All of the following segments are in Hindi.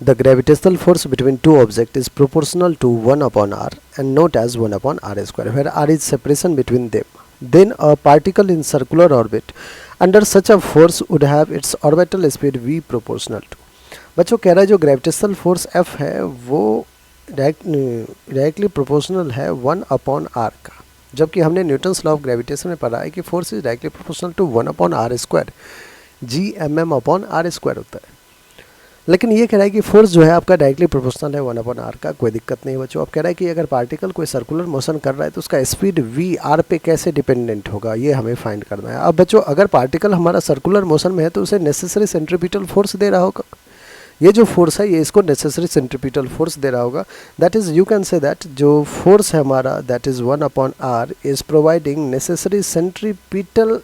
The gravitational force between two object is proportional to 1/r and note as 1/r square, where r is separation between them. Then a particle in circular orbit under such a force would have its orbital speed v proportional to. बच्चों कह रहा है जो ग्रेविटेशनल फोर्स F है वो डायरेक्टली प्रोपोर्शनल है 1/r का, जबकि हमने न्यूटन्स लॉ ऑफ ग्रेविटेशन में पढ़ा है कि force is directly proportional to 1/r square, Gmm/r होता है। लेकिन ये कह रहा है कि फोर्स जो है आपका डायरेक्टली प्रोपोर्शनल है 1/r का, कोई दिक्कत नहीं है बच्चों। अब कह रहा है कि अगर पार्टिकल कोई सर्कुलर मोशन कर रहा है तो उसका स्पीड v r पे कैसे डिपेंडेंट होगा, ये हमें फाइंड करना है। अब बच्चों अगर पार्टिकल हमारा सर्कुलर मोशन में है तो उसे नेसेसरी सेंट्रीपिटल फोर्स दे रहा होगा, ये जो फोर्स है ये इसको नेसेसरी सेंट्रीपिटल फोर्स दे रहा होगा। That is you can say that जो फोर्स है हमारा that is 1/r is providing necessary centripetal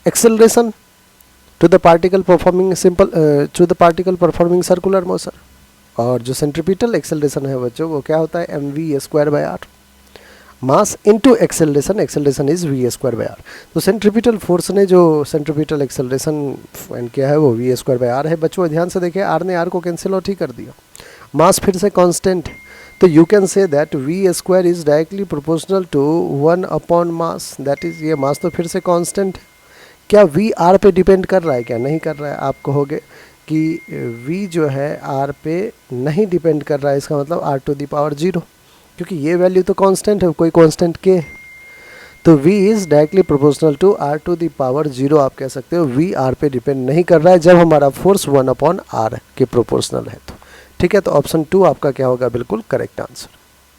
acceleration to the particle performing circular motion. और जो सेंट्रीपिटल एक्सेलरेशन है बच्चों वो क्या होता है mv²/r, mass into acceleration, acceleration is v²/r। तो सेंट्रीपिटल फोर्स ने जो सेंट्रीपिटल एक्सेलरेशन फाइंड किया है वो v²/r है। बच्चों ध्यान से देखिए r ने r को कैंसिल आउट ही कर दिया, मास फिर से कांस्टेंट, तो you can say that v² is directly proportional to 1/मास, दैट इज ये मास तो फिर से कांस्टेंट है। क्या v r पे डिपेंड कर रहा है, क्या नहीं कर रहा है? आप कहोगे कि v जो है r पे नहीं डिपेंड कर रहा है, इसका मतलब r⁻0, क्योंकि ये वैल्यू तो कांस्टेंट है, कोई कांस्टेंट k, तो v is directly proportional to r⁻0 आप कह सकते हो। v r पे डिपेंड नहीं कर रहा है जब हमारा फोर्स 1/r के प्रोपोर्शनल है तो। ठीक है, तो ऑप्शन 2 आपका क्या होगा, बिल्कुल करेक्ट आंसर।